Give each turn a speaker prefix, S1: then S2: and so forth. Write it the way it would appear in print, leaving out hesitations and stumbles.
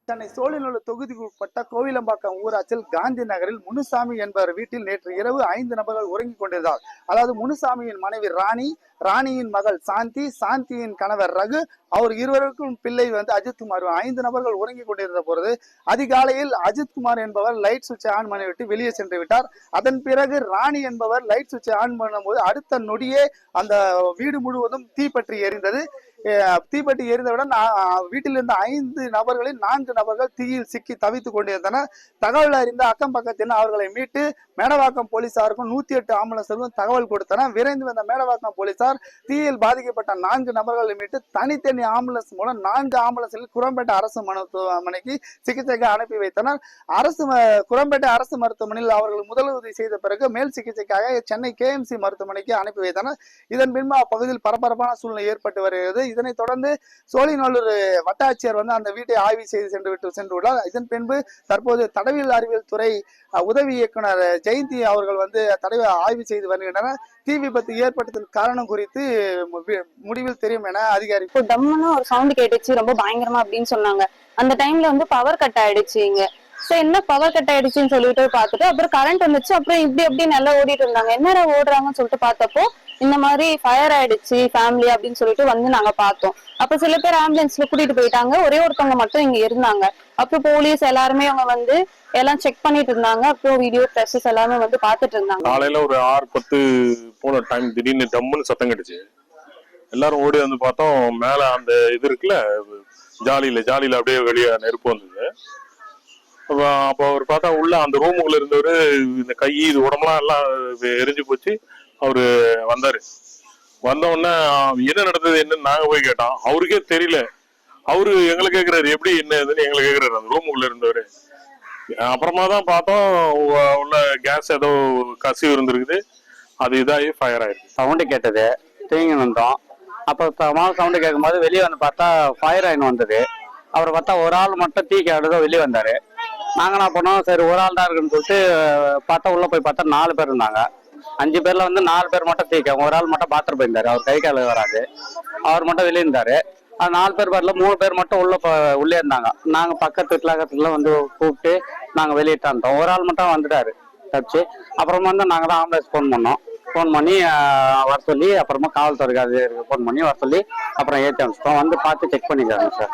S1: சென்னை சோழிநல்லூர் தொகுதிக்குட்பட்ட கோவிலம்பாக்கம் ஊராட்சியில் காந்தி நகரில் முனுசாமி என்பவர் வீட்டில் நேற்று இரவு 5 நபர்கள் உறங்கிக் கொண்டிருந்தார். அதாவது முனுசாமியின் மனைவி ராணி, ராணியின் மகள் சாந்தி, சாந்தியின் கணவர் ரகு, அவர் இருவருக்கும் பிள்ளை அஜித்குமார் 5 நபர்கள் உறங்கிக் கொண்டிருந்த பொழுது அதிகாலையில் அஜித்குமார் என்பவர் லைட் சுவிட்சை ஆன் பண்ணிவிட்டு வெளியே சென்று விட்டார். அதன் பிறகு ராணி என்பவர் லைட் சுவிட்சை ஆன் பண்ணும்போது அடுத்த நொடியே அந்த வீடு முழுவதும் தீப்பற்றி எரிந்தது. தீப்பற்றி எரிந்தவுடன் வீட்டில் இருந்த 5 நபர்களில் 4 நபர்கள் தீயில் சிக்கி தவித்துக் கொண்டிருந்தனர். தகவல் அறிந்த அக்கம் பக்கத்தில் அவர்களை மீட்டு மேடவாக்கம் போலீசாருக்கும் 108 ஆம்புலன்ஸுக்கும் தகவல் கொடுத்தனர். விரைந்து வந்த மேடவாக்கம் போலீசார் தீயில் பாதிக்கப்பட்ட 4 நபர்களை மீட்டு தனித்தனி ஆம்புலன்ஸ் மூலம் 4 ஆம்புலன்ஸில் குரம்பேட்டை அரசு மருத்துவமனைக்கு சிகிச்சைக்கு அனுப்பி வைத்தனர். குரம்பேட்டை அரசு மருத்துவமனையில் அவர்கள் முதலுதவி செய்த பிறகு மேல் சிகிச்சைக்காக சென்னை KMC மருத்துவமனைக்கு அனுப்பி வைத்தனர். இதன் பின்பு அப்பகுதியில் பரபரப்பான சூழ்நிலை ஏற்பட்டு வருகிறது. இதனைத் தொடர்ந்து சோழிநல்லூர் வட்டாட்சியர் அந்த வீட்டை ஆய்வு செய்து சென்றுள்ளார். இதன் பின்பு தற்போது தடவியல் அறிவியல் துறை உதவி இயக்குனர் ஜெயந்தி அவர்கள் ஆய்வு செய்து வருகின்றனர். தீ விபத்து ஏற்பட்டதன் காரணம் குறித்து முடிவில் தெரியும் என அதிகாரி
S2: ஒரு சவுண்ட் கேட்டுச்சு, ரொம்ப பயங்கரமா அப்படின்னு சொன்னாங்க. அந்த டைம்ல பவர் கட் ஆயிடுச்சு இங்க. என்ன பவர் கட் ஆயிடுச்சுன்னு சொல்லிட்டு பார்த்துட்டு அப்புறம் கரண்ட் வந்துச்சு. அப்புறம் இப்படி நல்லா ஓடிட்டு இருந்தாங்க. என்னடா ஓடுறாங்கன்னு சொல்லிட்டு பார்த்தப்போ இந்த மாதிரி ஃபயர் ஆயிடுச்சு ஃபேமிலி அப்படின்னு சொல்லிட்டு நாங்க பார்த்தோம். அப்ப சில பேர் ஆம்புலன்ஸ்ல கூட்டிட்டு போயிட்டாங்க. ஒரே ஒருத்தவங்க மட்டும் இங்க இருந்தாங்க. அப்புறம் போலீஸ் எல்லாருமே அவங்க எல்லாம் செக் பண்ணிட்டு இருந்தாங்க. அப்புறம் வீடியோ ப்ரெஸஸ் எல்லாமே பாத்துட்டு இருந்தாங்க.
S3: காலையில ஒரு 6:10 போன டைம் திடீர்னு டம்முன்னு சத்தம் கட்டுச்சு. எல்லாரும் ஓடி பார்த்தோம். மேல அந்த இது இருக்குல்ல, ஜாலியில அப்படியே வெளியே நெருப்பு வந்தது. அப்ப அவர் பார்த்தா உள்ள அந்த ரூமுக்குள்ள இருந்தவரு இந்த கை இது உடம்புலாம் எல்லாம் எரிஞ்சு போச்சு. அவரு வந்தாரு. வந்த உடனே என்ன நடந்தது என்னன்னு நாங்க போய் கேட்டோம். அவருக்கே தெரியல. அவரு எங்களை கேட்கிறாரு எப்படி என்ன இதுன்னு எங்களை கேட்கிறாரு அந்த ரூமுக்குள்ள இருந்தவரு. அப்புறமா தான் பார்த்தோம் உள்ள கேஸ் ஏதோ கசிவு இருந்திருக்குது. அது இதாகி ஃபயர் ஆயிருக்கு.
S4: சவுண்டு கேட்டது, தூங்கி வந்தோம். அப்ப சவுண்டு கேட்கும் போது வெளியே பார்த்தா ஃபயர் ஆயின்னு வந்தது. அவரை பார்த்தா ஒரு ஆள் மட்டும் தீ கேடுதோ வெளியே வந்தாரு. நாங்க என்ன பண்ணோம், சரி ஒரு ஆள் தான் இருக்குன்னு சொல்லிட்டு பார்த்தா உள்ள போய் பார்த்தா 4 பேர் இருந்தாங்க. 5 பேர்ல 4 பேர் மட்டும் தீக்க, ஒரு ஆள் மட்டும் பாத்ரூம் போயிருந்தாரு. அவர் கை கால வராது, அவர் மட்டும் வெளியே இருந்தாரு. அது 4 பேர் வரல, 3 பேர் மட்டும் உள்ளே இருந்தாங்க. நாங்க பக்கத்து வீட்டுல கூப்பிட்டு நாங்க வெளியே தந்தோம். ஒரு ஆள் மட்டும் வந்துட்டாரு தப்பிச்சு. அப்புறமா நாங்க தான் ஆம்புலன்ஸ் ஃபோன் பண்ணி வர சொல்லி, அப்புறமா காவல்துறைக்கு அது ஃபோன் பண்ணி வர சொல்லி அப்புறம் ஏற்றி அனுப்பிச்சிட்டோம். பார்த்து செக் பண்ணிக்கிறாங்க சார்.